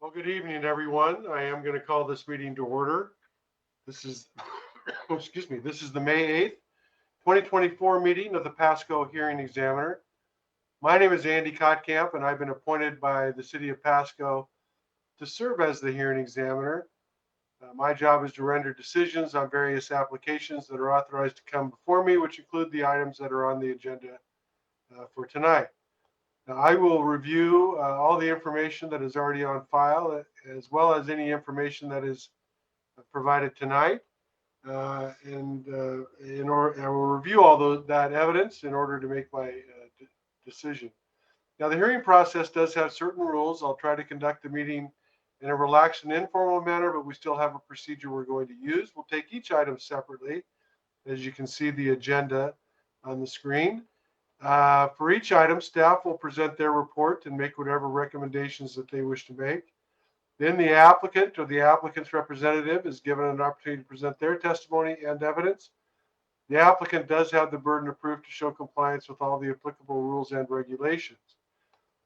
Well, good evening, everyone. I am going to call this meeting to order. This is, excuse me, this is the May 8th, 2024 meeting of the Pasco Hearing Examiner. My name is Andy Kotkamp, and I've been appointed by the City of Pasco to serve as the Hearing Examiner. My job is to render decisions on various applications that are authorized to come before me, which include the items that are on the agenda for tonight. Now, I will review all the information that is already on file, as well as any information that is provided tonight. I will review all that evidence in order to make my decision. Now, the hearing process does have certain rules. I'll try to conduct the meeting in a relaxed and informal manner, but we still have a procedure we're going to use. We'll take each item separately. As you can see the agenda on the screen. For each item, staff will present their report and make whatever recommendations that they wish to make. Then the applicant or the applicant's representative is given an opportunity to present their testimony and evidence. The applicant does have the burden of proof to show compliance with all the applicable rules and regulations.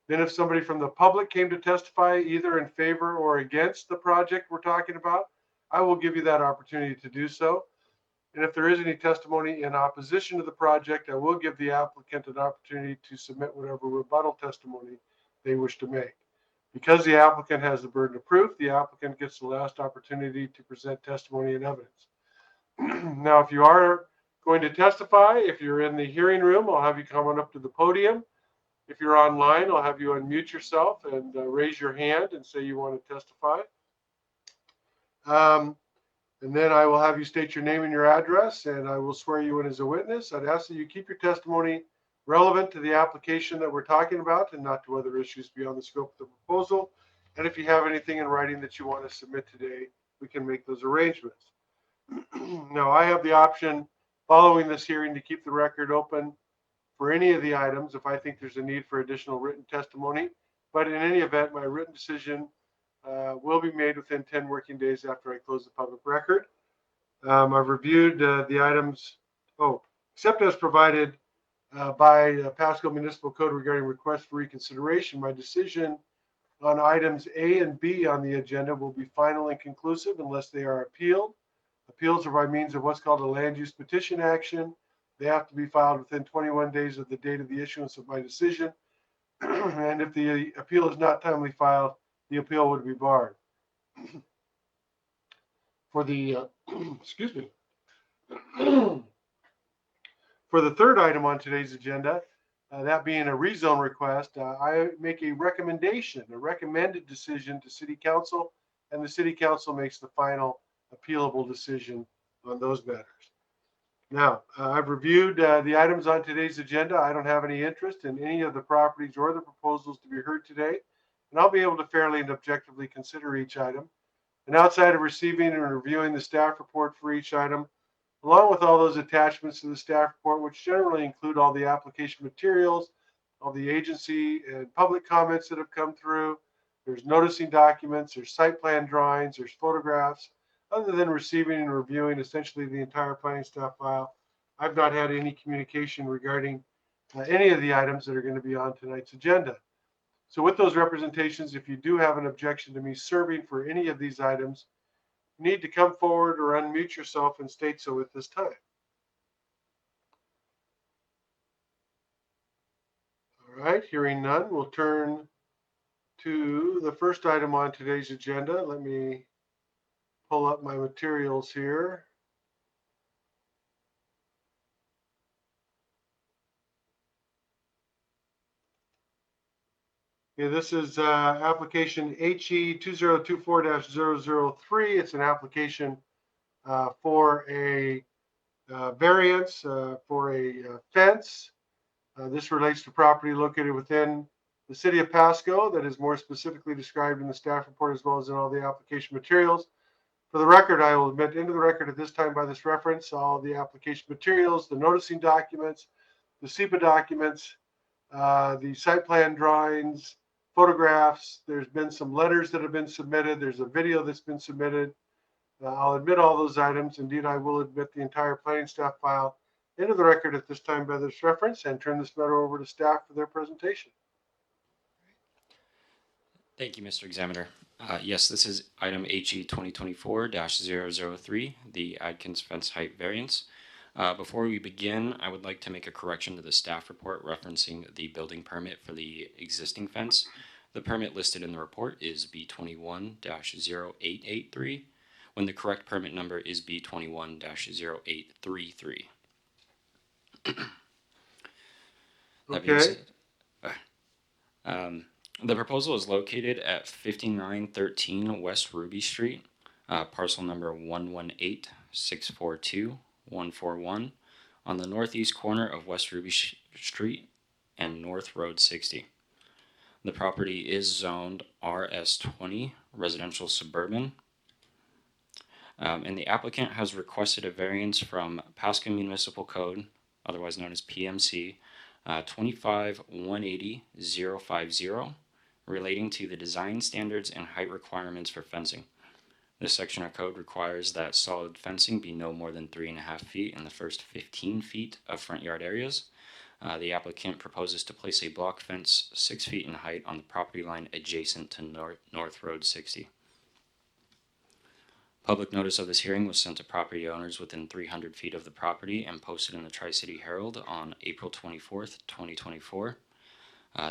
Then if somebody from the public came to testify either in favor or against the project we're talking about, I will give you that opportunity to do so. And if there is any testimony in opposition to the project, I will give the applicant an opportunity to submit whatever rebuttal testimony they wish to make. Because the applicant has the burden of proof, the applicant gets the last opportunity to present testimony and evidence. Now, if you are going to testify, if you're in the hearing room, I'll have you come on up to the podium. If you're online, I'll have you unmute yourself and raise your hand and say you want to testify. And then I will have you state your name and your address, and I will swear you in as a witness. I'd ask that you keep your testimony relevant to the application that we're talking about and not to other issues beyond the scope of the proposal. And if you have anything in writing that you want to submit today, we can make those arrangements. Now, I have the option following this hearing to keep the record open for any of the items if I think there's a need for additional written testimony. But in any event, my written decision will be made within 10 working days after I close the public record. I've reviewed the items, except as provided by Pasco Municipal Code regarding requests for reconsideration. My decision on items A and B on the agenda will be final and conclusive unless they are appealed. Appeals are by means of what's called a land use petition action. They have to be filed within 21 days of the date of the issuance of my decision. And if the appeal is not timely filed, the appeal would be barred. For the, excuse me. For the third item on today's agenda, that being a rezone request, I make a recommended decision to City Council, and the City Council makes the final appealable decision on those matters. Now, I've reviewed the items on today's agenda. I don't have any interest in any of the properties or the proposals to be heard today, and I'll be able to fairly and objectively consider each item. And outside of receiving and reviewing the staff report for each item, along with all those attachments to the staff report, which generally include all the application materials, all the agency and public comments that have come through, there's noticing documents, there's site plan drawings, there's photographs. Other than receiving and reviewing essentially the entire planning staff file, I've not had any communication regarding any of the items that are going to be on tonight's agenda. So with those representations, if you do have an objection to me serving for any of these items, you need to come forward or unmute yourself and state so at this time. All right, hearing none, we'll turn to the first item on today's agenda. Let me pull up my materials here. Okay, this is application HE 2024-003. It's an application for a variance for a fence. This relates to property located within the city of Pasco that is more specifically described in the staff report as well as in all the application materials. For the record, I will admit into the record at this time by this reference all the application materials, the noticing documents, the SEPA documents, the site plan drawings, photographs. There's been some letters that have been submitted. There's a video that's been submitted. I'll admit all those items. Indeed, I will admit the entire planning staff file into the record at this time by this reference and turn this matter over to staff for their presentation. Thank you, Mr. Examiner. Yes, this is item HE 2024-003, the Adkins fence height variance. Before we begin, I would like to make a correction to the staff report referencing the building permit for the existing fence. The permit listed in the report is B21-0883, when the correct permit number is B21-0833. That being Okay, said, the proposal is located at 5913 West Ruby Street, parcel number 118642141, on the northeast corner of West Ruby Street and North Road 60. The property is zoned RS20, residential suburban, and the applicant has requested a variance from Pasco Municipal Code, otherwise known as PMC, 25180.050, relating to the design standards and height requirements for fencing. This section of code requires that solid fencing be no more than 3.5 feet in the first 15 feet of front yard areas. The applicant proposes to place a block fence 6 feet in height on the property line adjacent to North Road 60. Public notice of this hearing was sent to property owners within 300 feet of the property and posted in the Tri-City Herald on April 24th, 2024.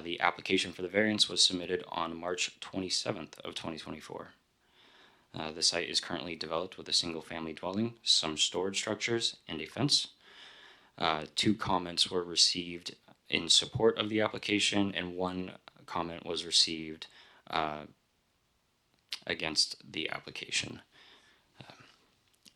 The application for the variance was submitted on March 27th of 2024. The site is currently developed with a single-family dwelling, some storage structures, and a fence. 2 comments were received in support of the application, and 1 comment was received against the application.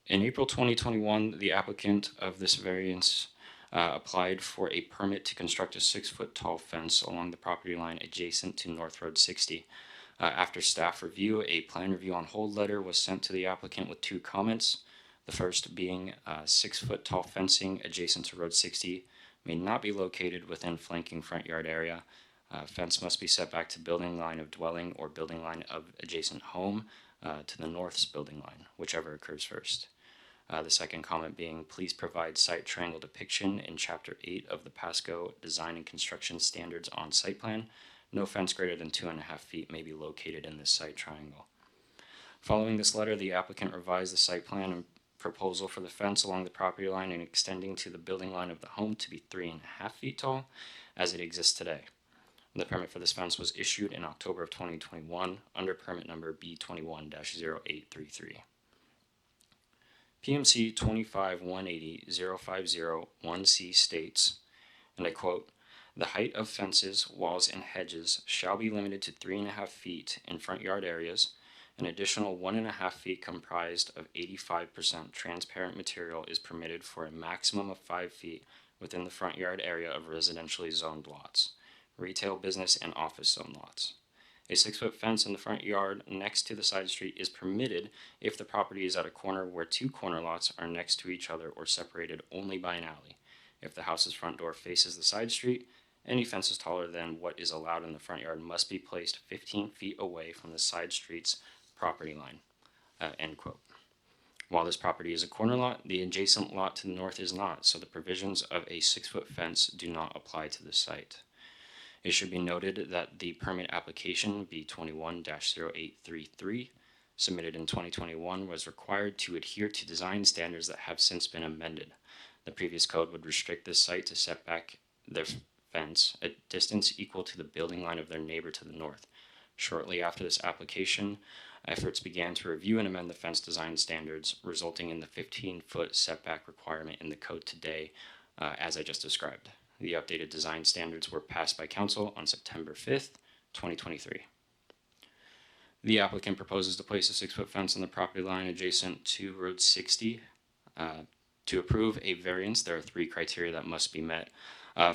In April 2021, the applicant of this variance applied for a permit to construct a 6-foot tall fence along the property line adjacent to North Road 60. After staff review, a plan review on hold letter was sent to the applicant with 2 comments. The first being 6-foot tall fencing adjacent to Road 60 may not be located within flanking front yard area. Fence must be set back to building line of dwelling or building line of adjacent home to the north's building line, whichever occurs first. The second comment being, please provide site triangle depiction in Chapter 8 of the Pasco Design and Construction Standards on Site Plan. No fence greater than 2.5 feet may be located in this site triangle. Following this letter, the applicant revised the site plan and proposal for the fence along the property line and extending to the building line of the home to be 3.5 feet tall, as it exists today. The permit for this fence was issued in October of 2021 under permit number B21-0833. PMC 25180.050.1c states, and I quote, "The height of fences, walls, and hedges shall be limited to 3.5 feet in front yard areas. An additional 1.5 feet comprised of 85% transparent material is permitted for a maximum of 5 feet within the front yard area of residentially zoned lots, retail, business, and office zone lots. A 6-foot fence in the front yard next to the side street is permitted if the property is at a corner where 2 corner lots are next to each other or separated only by an alley. If the house's front door faces the side street, any fences taller than what is allowed in the front yard must be placed 15 feet away from the side street's property line." End quote. While this property is a corner lot, the adjacent lot to the north is not, so the provisions of a 6-foot fence do not apply to the site. It should be noted that the permit application B21-0833 submitted in 2021 was required to adhere to design standards that have since been amended. The previous code would restrict this site to set back their fence a distance equal to the building line of their neighbor to the north. Shortly after this application, efforts began to review and amend the fence design standards, resulting in the 15-foot setback requirement in the code today, as I just described. The updated design standards were passed by Council on September 5th, 2023. The applicant proposes to place a 6-foot fence on the property line adjacent to Road 60. To approve a variance, there are 3 criteria that must be met.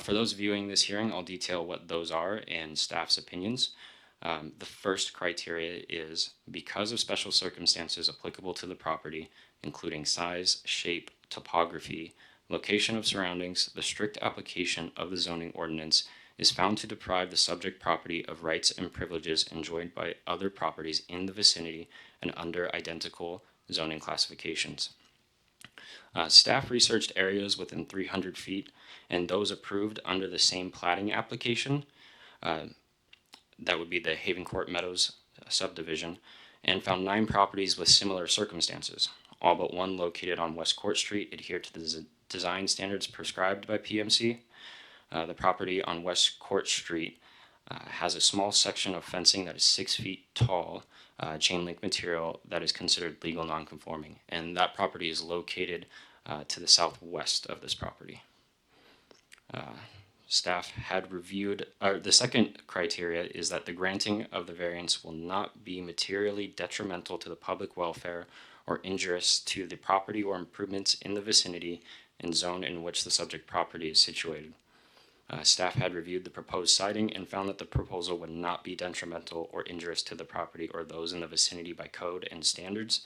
For those viewing this hearing, I'll detail what those are and staff's opinions. The first criteria is because of special circumstances applicable to the property, including size, shape, topography, location of surroundings, the strict application of the zoning ordinance is found to deprive the subject property of rights and privileges enjoyed by other properties in the vicinity and under identical zoning classifications. Staff researched areas within 300 feet and those approved under the same platting application. That would be the Haven Court Meadows subdivision and found 9 properties with similar circumstances. All but one located on West Court Street adhere to the design standards prescribed by PMC. The property on West Court Street has a small section of fencing that is 6 feet tall, chain link material that is considered legal nonconforming, and that property is located to the southwest of this property. Staff had reviewed, the second criteria is that the granting of the variance will not be materially detrimental to the public welfare or injurious to the property or improvements in the vicinity and zone in which the subject property is situated. Staff had reviewed the proposed siding and found that the proposal would not be detrimental or injurious to the property or those in the vicinity by code and standards.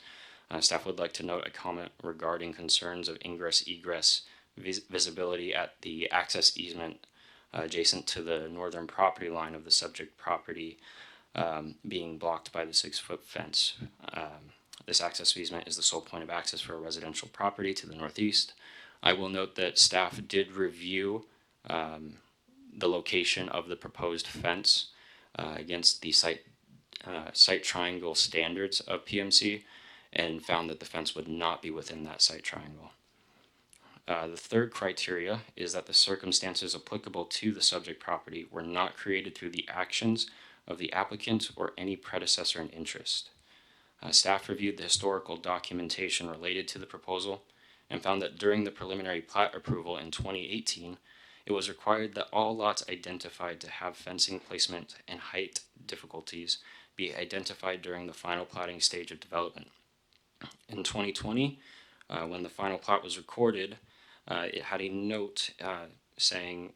Staff would like to note a comment regarding concerns of ingress-egress visibility at the access easement adjacent to the northern property line of the subject property being blocked by the 6-foot fence. This access easement is the sole point of access for a residential property to the northeast. I will note that staff did review the location of the proposed fence against the site triangle standards of PMC and found that the fence would not be within that site triangle. The third criteria is that the circumstances applicable to the subject property were not created through the actions of the applicant or any predecessor in interest. Staff reviewed the historical documentation related to the proposal and found that during the preliminary plat approval in 2018, it was required that all lots identified to have fencing placement and height difficulties be identified during the final platting stage of development. In 2020, when the final plat was recorded, it had a note saying,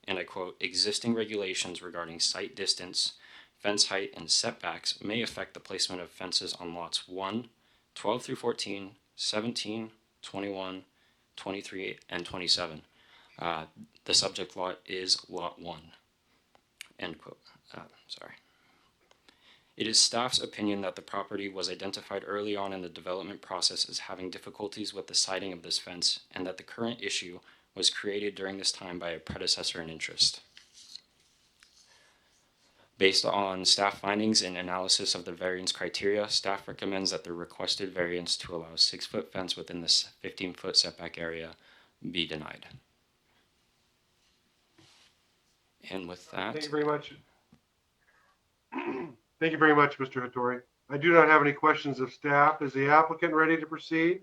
and I quote, "Existing regulations regarding site distance, fence height, and setbacks may affect the placement of fences on lots 1, 12 through 14, 17, 21, 23, and 27. The subject lot is lot 1. End quote. It is staff's opinion that the property was identified early on in the development process as having difficulties with the siting of this fence, and that the current issue was created during this time by a predecessor in interest. Based on staff findings and analysis of the variance criteria, staff recommends that the requested variance to allow a 6-foot fence within this 15-foot setback area be denied. And with that, Thank you very much. Thank you very much, Mr. Hattori. I do not have any questions of staff. Is the applicant ready to proceed?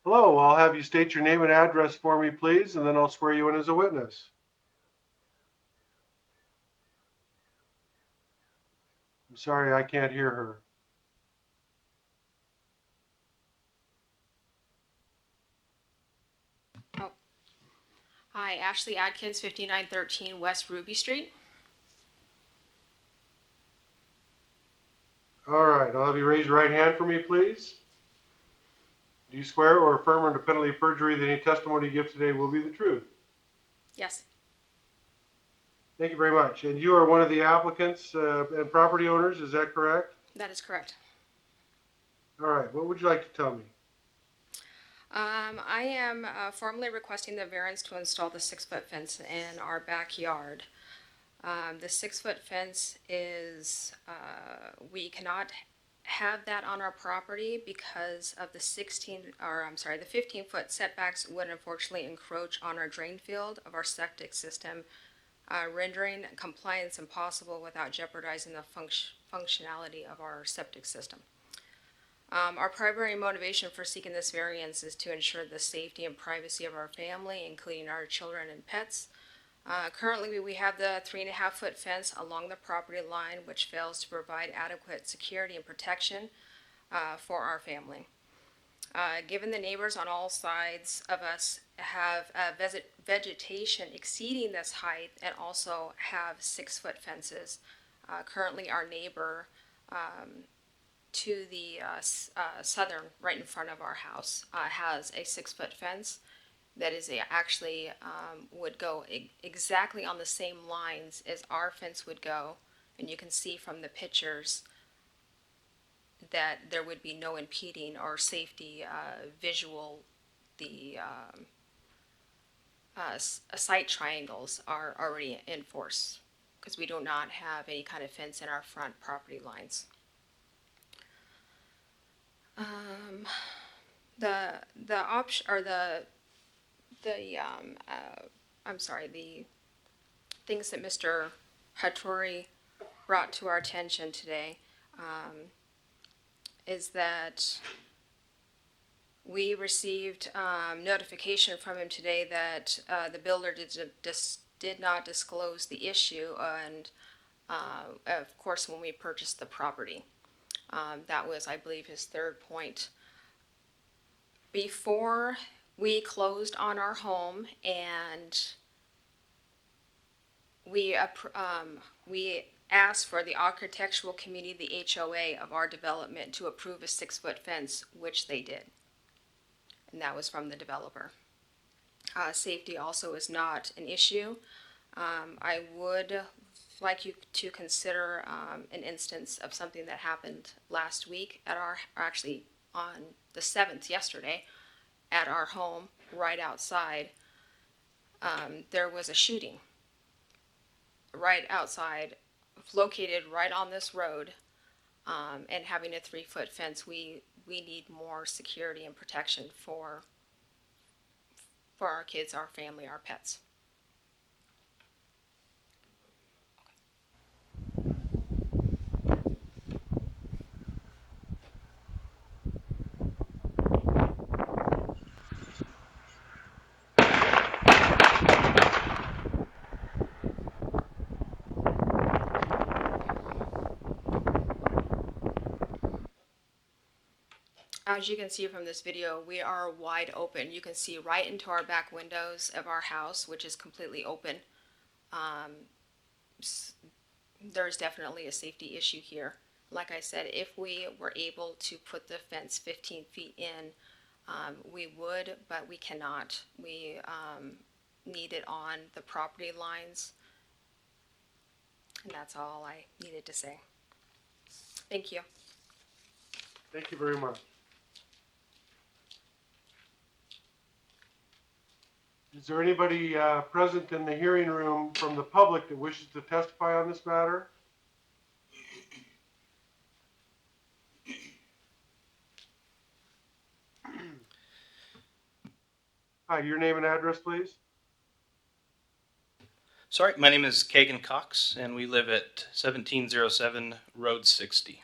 Hello, I'll have you state your name and address for me, please, and then I'll swear you in as a witness. I'm sorry, I can't hear her. Hi, Ashley Adkins, 5913 West Ruby Street. All right, I'll have you raise your right hand for me, please. Do you swear or affirm under penalty of perjury that any testimony you give today will be the truth? Yes. Thank you very much. And you are one of the applicants and property owners, is that correct? That is correct. All right, what would you like to tell me? I am formally requesting the variance to install the 6-foot fence in our backyard. The 6-foot fence is, we cannot have that on our property because of the 15-foot setbacks would unfortunately encroach on our drain field of our septic system, rendering compliance impossible without jeopardizing the functionality of our septic system. Our primary motivation for seeking this variance is to ensure the safety and privacy of our family, including our children and pets. Currently, we have the 3.5-foot fence along the property line, which fails to provide adequate security and protection for our family. Given the neighbors on all sides of us have vegetation exceeding this height and also have 6-foot fences, currently our neighbor to the southern, right in front of our house, has a 6-foot fence that is actually would go exactly on the same lines as our fence would go, and you can see from the pictures that there would be no impeding or safety visual the site triangles are already in force because we do not have any kind of fence in our front property lines. The option or the I'm sorry, the things that Mr. Hattori brought to our attention today is that we received notification from him today that the builder did not disclose the issue, and of course, when we purchased the property. That was, I believe, his third point. Before we closed on our home and we asked for the architectural committee, the HOA of our development, to approve a 6-foot fence, which they did. And that was from the developer. Safety also is not an issue. I would like you to consider an instance of something that happened last week at or actually on the 7th, yesterday, at our home right outside. There was a shooting right outside, located right on this road, and having a 3-foot fence, we need more security and protection for our kids, our family, our pets. As you can see from this video, we are wide open. You can see right into our back windows of our house, which is completely open. There's definitely a safety issue here. Like I said, if we were able to put the fence 15 feet in, we would, but we cannot. We need it on the property lines. And that's all I needed to say. Thank you. Thank you very much. Is there anybody present in the hearing room from the public that wishes to testify on this matter? Hi, your name and address, please. Sorry, my name is Kagan Cox, and we live at 1707 Road 60.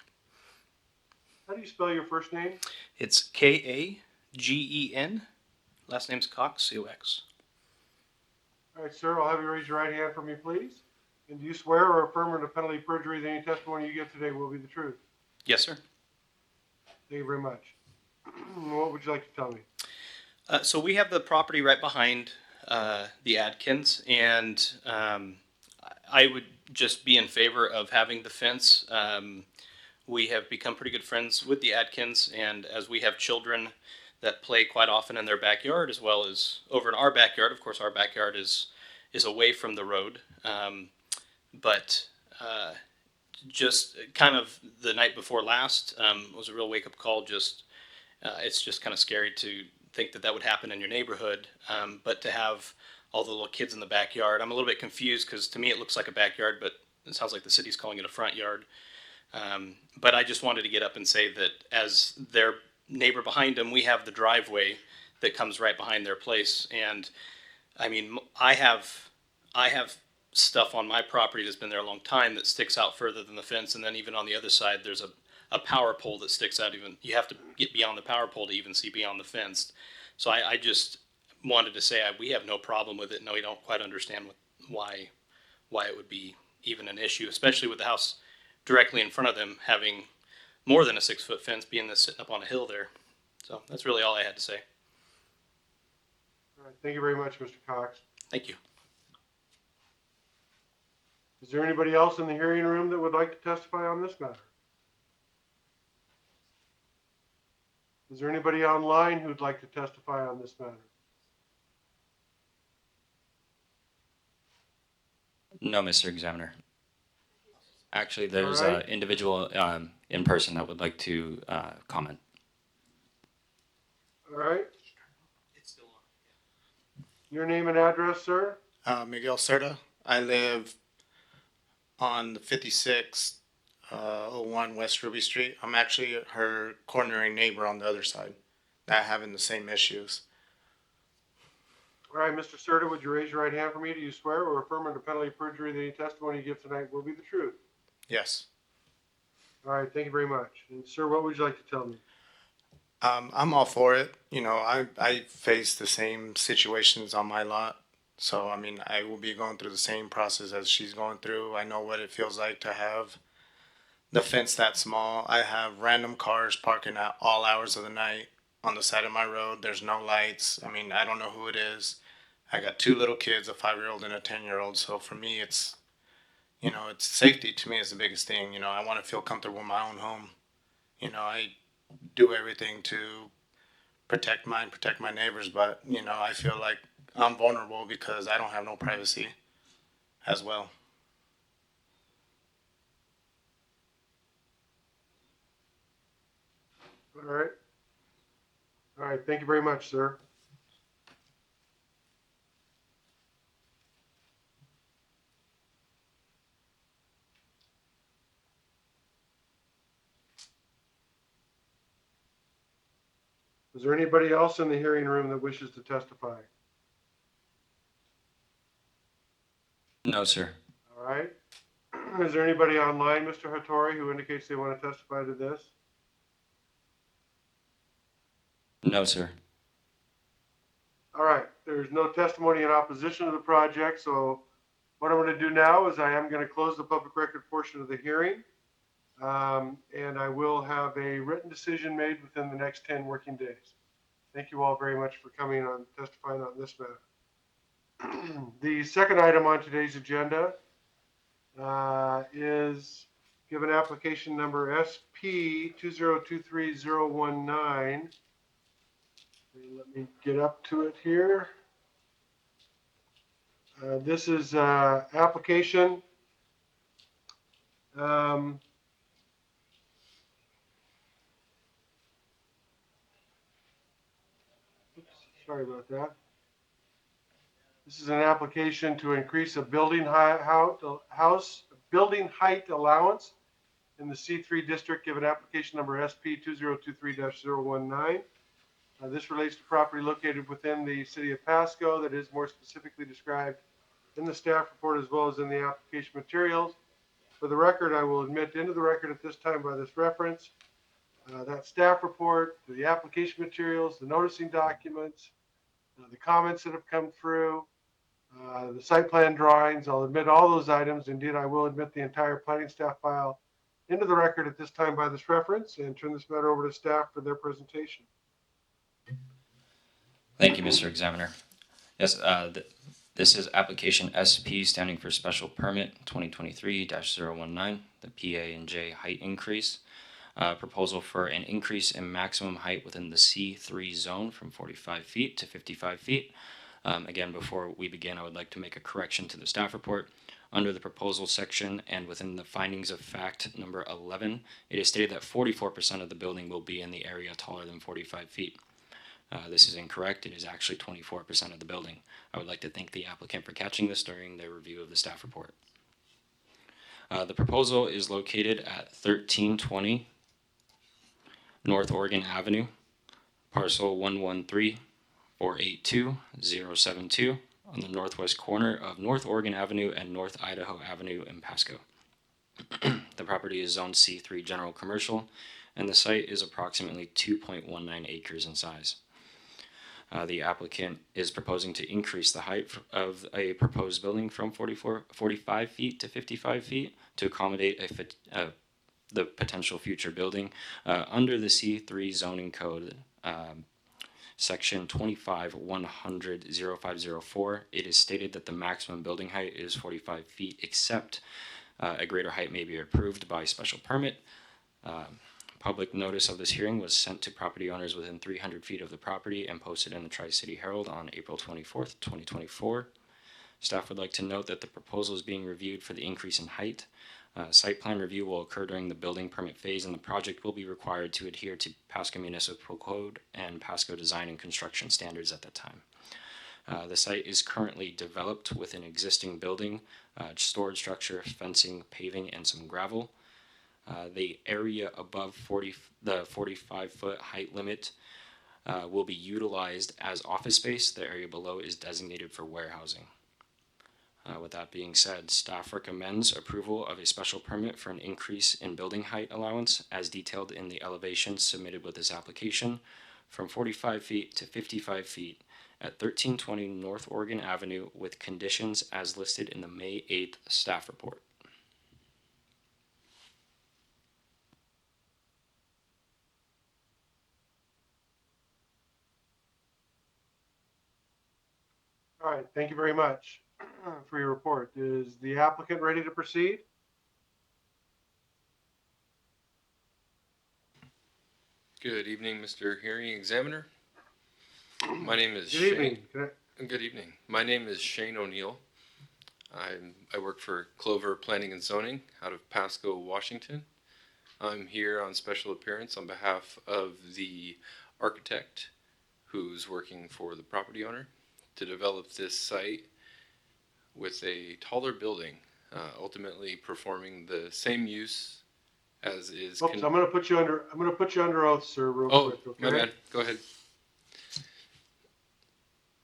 How do you spell your first name? It's Kagen. Last name's Cox, C-O-X. All right, sir, I'll have you raise your right hand for me, please. And do you swear or affirm under penalty of perjury that any testimony you give today will be the truth? Yes, sir. Thank you very much. What would you like to tell me? So we have the property right behind the Adkins, and I would just be in favor of having the fence. We have become pretty good friends with the Adkins, and as we have children that play quite often in their backyard as well as over in our backyard. Of course, our backyard is away from the road, but just kind of the night before last was a real wake-up call. Just it's just kind of scary to think that would happen in your neighborhood, but to have all the little kids in the backyard, I'm a little bit confused because to me it looks like a backyard, but it sounds like the city's calling it a front yard. But I just wanted to get up and say that as their neighbor behind them, we have the driveway that comes right behind their place, and I mean, I have stuff on my property that's been there a long time that sticks out further than the fence, and then even on the other side, there's a power pole that sticks out. Even you have to get beyond the power pole to even see beyond the fence. So I just wanted to say we have no problem with it. No, we don't quite understand why it would be even an issue, especially with the house directly in front of them having more than a 6-foot fence, being this sitting up on a hill there. So that's really all I had to say. All right, thank you very much, Mr. Cox. Thank you. Is there anybody else in the hearing room that would like to testify on this matter? Is there anybody online who'd like to testify on this matter? No, Mr. Examiner. Actually, there's All right. an individual in person that would like to comment. All right. Your name and address, sir? Miguel Cerda. I live on the 56, 01 West Ruby Street. I'm actually her cornering neighbor on the other side that having the same issues. All right, Mr. Serta, would you raise your right hand for me? Do you swear or affirm under penalty of perjury that any testimony you give tonight will be the truth? Yes. All right, thank you very much. And sir, what would you like to tell me? I'm all for it. You know, I face the same situations on my lot. So, I mean, I will be going through the same process as she's going through. I know what it feels like to have the fence that small. I have random cars parking at all hours of the night on the side of my road. There's no lights. I mean, I don't know who it is. I got two little kids, a 5-year-old and a 10-year-old. So for me, it's, you know, it's safety to me is the biggest thing. You know, I want to feel comfortable in my own home. You know, I do everything to protect mine, protect my neighbors, but, you know, I feel like I'm vulnerable because I don't have no privacy as well. All right. All right, thank you very much, sir. Is there anybody else in the hearing room that wishes to testify? No, sir. All right. Is there anybody online, Mr. Hattori, who indicates they want to testify to this? No, sir. All right, there's no testimony in opposition to the project, so what I'm going to do now is I am going to close the public record portion of the hearing, and I will have a written decision made within the next 10 working days. Thank you all very much for coming on, testifying on this matter. The second item on today's agenda is given application number SP 2023019. Let me get up to it here. This is application oops, sorry about that. This is an application to increase a building height allowance in the C3 district, given application number SP 2023-019. This relates to property located within the city of Pasco that is more specifically described in the staff report as well as in the application materials. For the record, I will admit into the record at this time by this reference that staff report, the application materials, the noticing documents, the comments that have come through, the site plan drawings. I'll admit all those items. Indeed, I will admit the entire planning staff file into the record at this time by this reference and turn this matter over to staff for their presentation. Thank you, Mr. Examiner. Yes, this is application SP standing for Special Permit 2023-019, the PA&J height increase. Proposal for an increase in maximum height within the C3 zone from 45 feet to 55 feet. Again, before we begin, I would like to make a correction to the staff report. Under the proposal section and within the findings of fact number 11, it is stated that 44% of the building will be in the area taller than 45 feet. This is incorrect. It is actually 24% of the building. I would like to thank the applicant for catching this during their review of the staff report. The proposal is located at 1320 North Oregon Avenue, parcel 113-482-072 on the northwest corner of North Oregon Avenue and North Idaho Avenue in Pasco. The property is zoned C3 General Commercial, and the site is approximately 2.19 acres in size. The applicant is proposing to increase the height of a proposed building from 45 feet to 55 feet to accommodate the potential future building under the C3 zoning code, section 25-100-0504. It is stated that the maximum building height is 45 feet, except a greater height may be approved by special permit. Public notice of this hearing was sent to property owners within 300 feet of the property and posted in the Tri-City Herald on April 24th, 2024. Staff would like to note that the proposal is being reviewed for the increase in height. Site plan review will occur during the building permit phase, and the project will be required to adhere to Pasco Municipal Code and Pasco Design and Construction Standards at that time. The site is currently developed with an existing building, storage structure, fencing, paving, and some gravel. The area above the 45-foot height limit will be utilized as office space. The area below is designated for warehousing. With that being said, staff recommends approval of a special permit for an increase in building height allowance as detailed in the elevation submitted with this application from 45 feet to 55 feet at 1320 North Oregon Avenue with conditions as listed in the May 8th staff report. All right, thank you very much for your report. Is the applicant ready to proceed? Good evening, Mr. Hearing Examiner. My name is Good evening. Good evening. My name is Shane O'Neill. I work for Clover Planning and Zoning out of Pasco, Washington. I'm here on special appearance on behalf of the architect who's working for the property owner to develop this site with a taller building, ultimately performing the same use as is. Oops, I'm going to put you under oath, sir, real quick. Okay? My bad. Go ahead.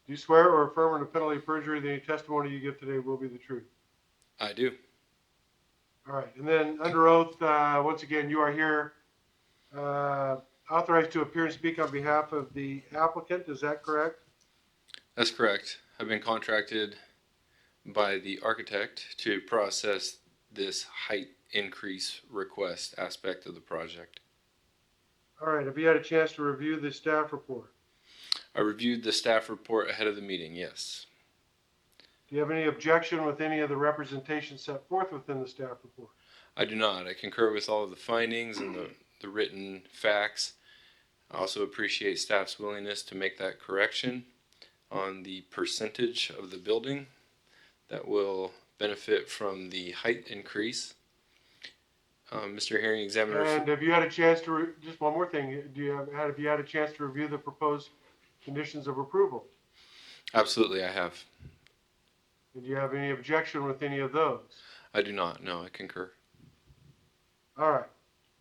Do you swear or affirm under penalty of perjury that any testimony you give today will be the truth? I do. All right, and then under oath, once again, you are here authorized to appear and speak on behalf of the applicant. Is that correct? That's correct. I've been contracted by the architect to process this height increase request aspect of the project. All right, have you had a chance to review the staff report? I reviewed the staff report ahead of the meeting, yes. Do you have any objection with any of the representation set forth within the staff report? I do not. I concur with all of the findings and the written facts. I also appreciate staff's willingness to make that correction on the percentage of the building that will benefit from the height increase. Mr. Hearing Examiner. And have you had a chance to, just one more thing, have you had a chance to review the proposed conditions of approval? Absolutely, I have. And do you have any objection with any of those? I do not. No, I concur. All right.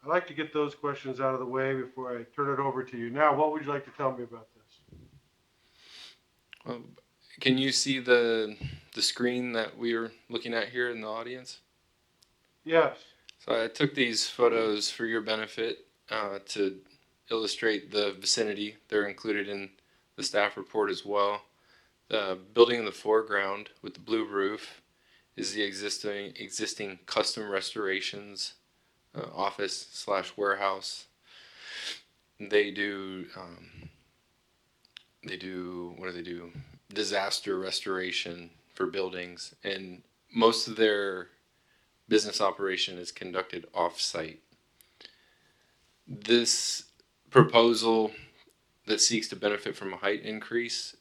I'd like to get those questions out of the way before I turn it over to you. Now, what would you like to tell me about this? Well, can you see the screen that we are looking at here in the audience? Yes. So I took these photos for your benefit to illustrate the vicinity. They're included in the staff report as well. The building in the foreground with the blue roof is the existing custom restorations office / warehouse. They do what do they do? Disaster restoration for buildings, and most of their business operation is conducted off-site. This proposal that seeks to benefit from a height increase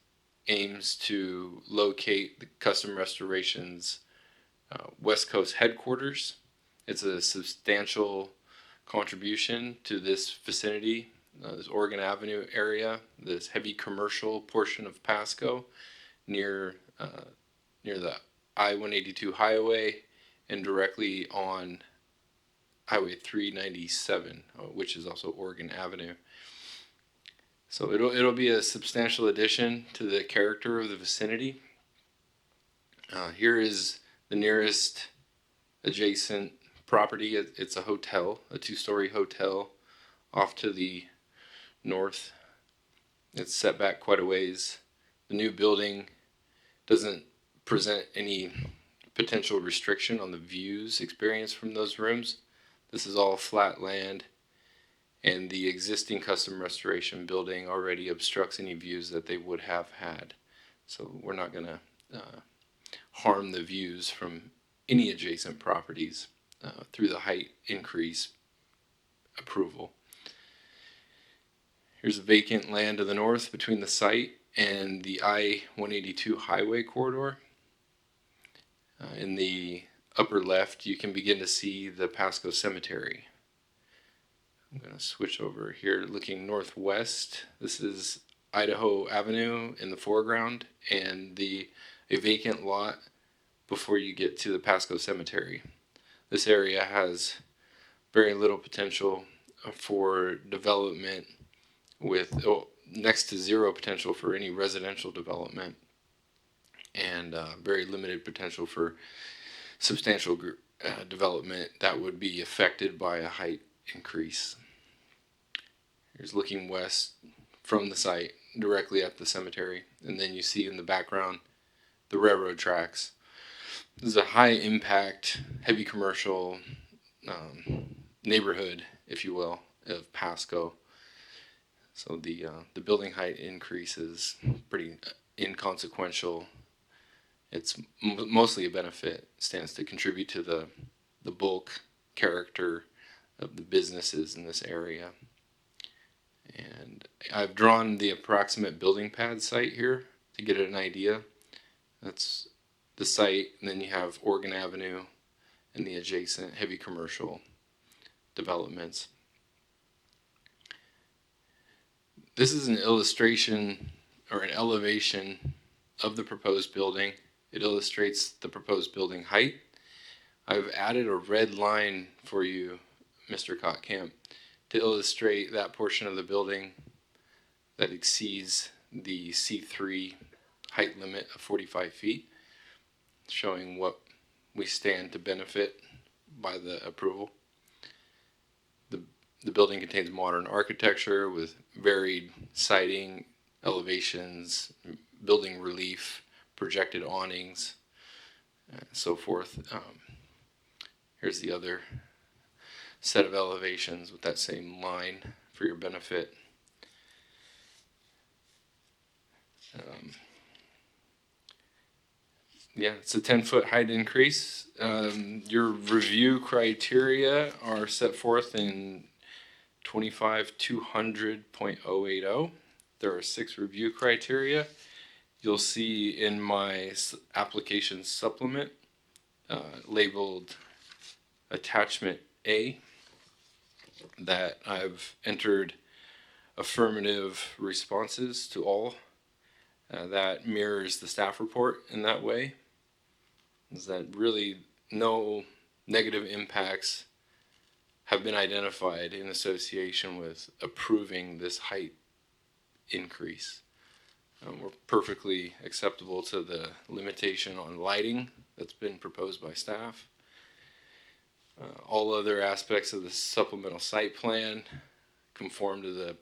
aims to locate the custom restoration's West Coast headquarters. It's a substantial contribution to this vicinity, this Oregon Avenue area, this heavy commercial portion of Pasco near the I-182 highway and directly on Highway 397, which is also Oregon Avenue. So it'll be a substantial addition to the character of the vicinity. Here is the nearest adjacent property. It's a hotel, a 2-story hotel off to the north. It's set back quite a ways. The new building doesn't present any potential restriction on the views experienced from those rooms. This is all flat land, and the existing custom restoration building already obstructs any views that they would have had. So we're not going to harm the views from any adjacent properties through the height increase approval. Here's vacant land to the north between the site and the I-182 highway corridor. In the upper left, you can begin to see the Pasco Cemetery. I'm going to switch over here looking northwest. This is Idaho Avenue in the foreground and a vacant lot before you get to the Pasco Cemetery. This area has very little potential for development with next to zero potential for any residential development and very limited potential for substantial development that would be affected by a height increase. Here's looking west from the site directly at the cemetery, and then you see in the background the railroad tracks. This is a high impact, heavy commercial neighborhood, if you will, of Pasco. So the building height increase is pretty inconsequential. It's mostly a benefit, stands to contribute to the bulk character of the businesses in this area. And I've drawn the approximate building pad site here to get an idea. That's the site, and then you have Oregon Avenue and the adjacent heavy commercial developments. This is an illustration or an elevation of the proposed building. It illustrates the proposed building height. I've added a red line for you, Mr. Kottkamp, to illustrate that portion of the building that exceeds the C3 height limit of 45 feet, showing what we stand to benefit by the approval. The building contains modern architecture with varied siding, elevations, building relief, projected awnings, and so forth. Here's the other set of elevations with that same line for your benefit. Yeah, it's a 10-foot height increase. Your review criteria are set forth in 25-200.080. There are 6 review criteria. You'll see in my application supplement labeled attachment A that I've entered affirmative responses to all. That mirrors the staff report in that way. Is that really no negative impacts have been identified in association with approving this height increase. We're perfectly acceptable to the limitation on lighting that's been proposed by staff. All other aspects of the supplemental site plan conform to the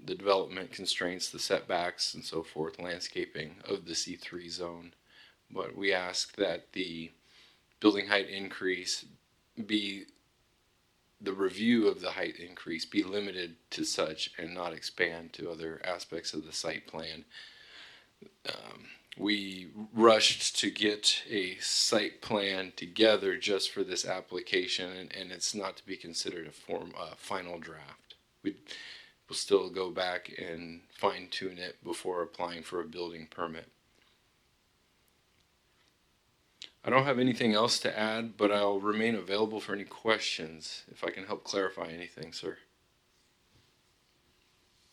development constraints, the setbacks, and so forth, landscaping of the C3 zone. But we ask that the building height increase be, the review of the height increase be limited to such and not expand to other aspects of the site plan. We rushed to get a site plan together just for this application, and it's not to be considered a final draft. We'll still go back and fine tune it before applying for a building permit. I don't have anything else to add, but I'll remain available for any questions if I can help clarify anything, sir.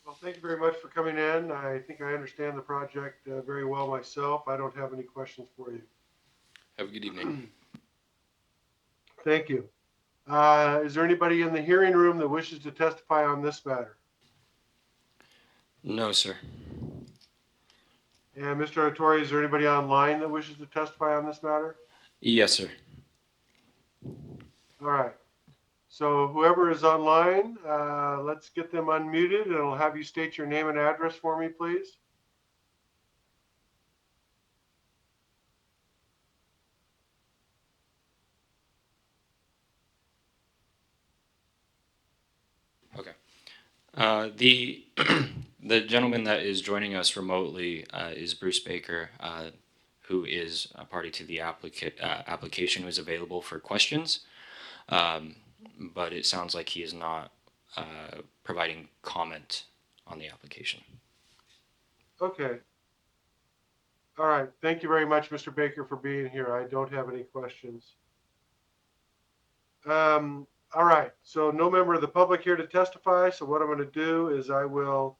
Well, thank you very much for coming in. I think I understand the project very well myself. I don't have any questions for you. Have a good evening. Thank you. Is there anybody in the hearing room that wishes to testify on this matter? No, sir. And Mr. Artori, is there anybody online that wishes to testify on this matter? Yes, sir. All right. So whoever is online, let's get them unmuted, and I'll have you state your name and address for me, please. Okay. The the gentleman that is joining us remotely is Bruce Baker, who is a party to the application, who is available for questions. But it sounds like he is not providing comment on the application. Okay. All right. Thank you very much, Mr. Baker, for being here. I don't have any questions. All right. So no member of the public here to testify. So what I'm going to do is I will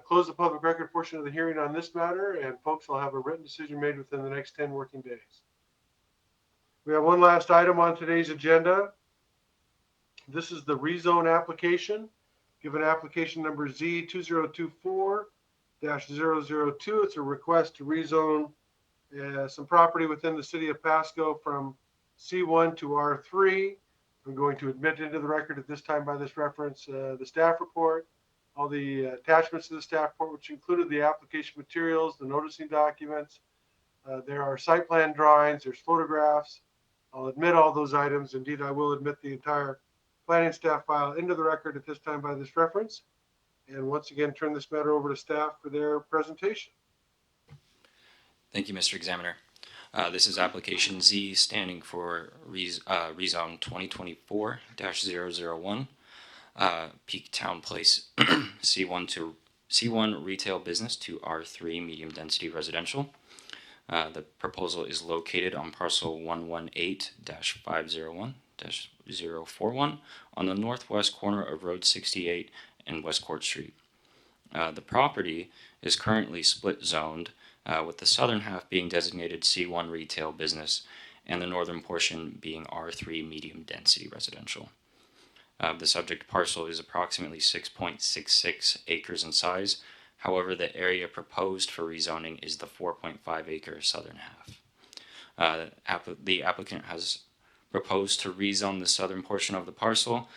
Close the public record portion of the hearing on this matter, and folks will have a written decision made within the next 10 working days. We have one last item on today's agenda. This is the rezone application. Given application number Z2024-002, it's a request to rezone some property within the city of Pasco from C1 to R3. I'm going to admit into the record at this time by this reference the staff report, all the attachments to the staff report, which included the application materials, the noticing documents. There are site plan drawings, there's photographs. I'll admit all those items. Indeed, I will admit the entire planning staff file into the record at this time by this reference. And once again, turn this matter over to staff for their presentation. Thank you, Mr. Examiner. This is application Z standing for rezone 2024-001, Peak Town Place C1 retail business to R3 medium density residential. The proposal is located on parcel 118-501-041 on the northwest corner of Road 68 and West Court Street. The property is currently split zoned, with the southern half being designated C1 retail business and the northern portion being R3 medium density residential. The subject parcel is approximately 6.66 acres in size. However, the area proposed for rezoning is the 4.5 acre southern half. The applicant has proposed to rezone the southern portion of the parcel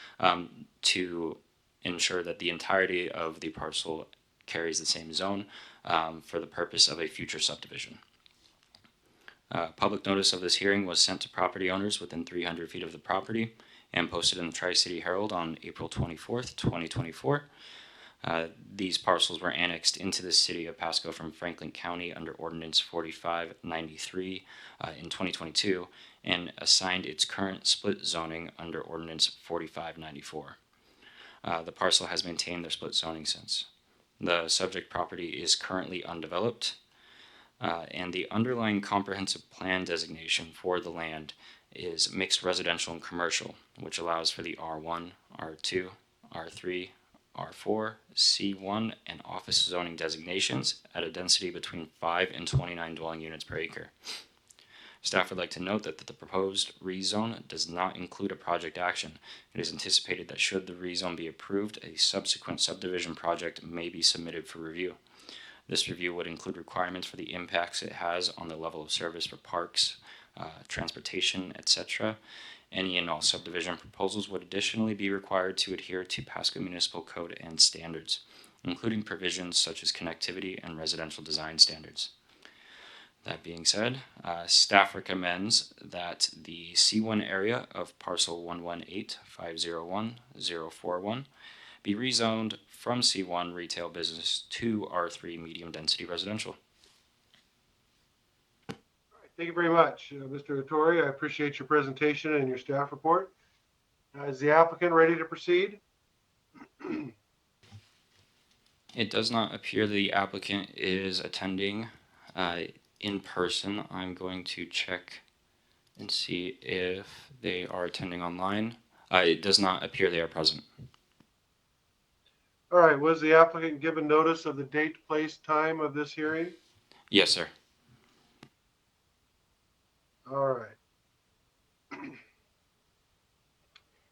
to ensure that the entirety of the parcel carries the same zone for the purpose of a future subdivision. Public notice of this hearing was sent to property owners within 300 feet of the property and posted in the Tri-City Herald on April 24th, 2024. These parcels were annexed into the city of Pasco from Franklin County under Ordinance 4593 in 2022 and assigned its current split zoning under Ordinance 4594. The parcel has maintained their split zoning since. The subject property is currently undeveloped, and the underlying comprehensive plan designation for the land is mixed residential and commercial, which allows for the R1, R2, R3, R4, C1, and office zoning designations at a density between 5 and 29 dwelling units per acre. Staff would like to note that the proposed rezone does not include a project action. It is anticipated that should the rezone be approved, a subsequent subdivision project may be submitted for review. This review would include requirements for the impacts it has on the level of service for parks, transportation, etc. Any and all subdivision proposals would additionally be required to adhere to Pasco Municipal Code and standards, including provisions such as connectivity and residential design standards. That being said, staff recommends that the C1 area of parcel 118-501-041 be rezoned from C1 retail business to R3 medium density residential. Thank you very much, Mr. Hattori. I appreciate your presentation and your staff report. Is the applicant ready to proceed? It does not appear the applicant is attending in person. I'm going to check and see if they are attending online. It does not appear they are present. All right, was the applicant given notice of the date, place, time of this hearing? Yes, sir. All right.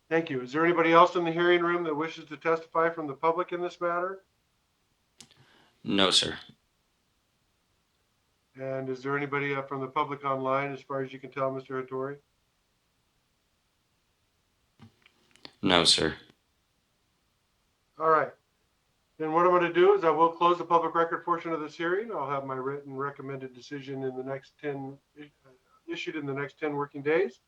Thank you. Is there anybody else in the hearing room that wishes to testify from the public in this matter? No, sir. And is there anybody from the public online, as far as you can tell, Mr. Hattori? No, sir. All right. Then what I'm going to do is I will close the public record portion of this hearing. I'll have my written recommended decision in the next 10, issued in the next 10 working days.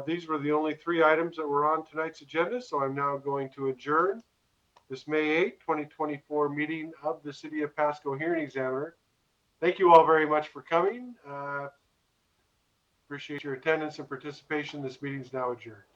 These were the only 3 items that were on tonight's agenda, so I'm now going to adjourn this May 8, 2024 meeting of the City of Pasco Hearing Examiner. Thank you all very much for coming. Appreciate your attendance and participation. This meeting is now adjourned.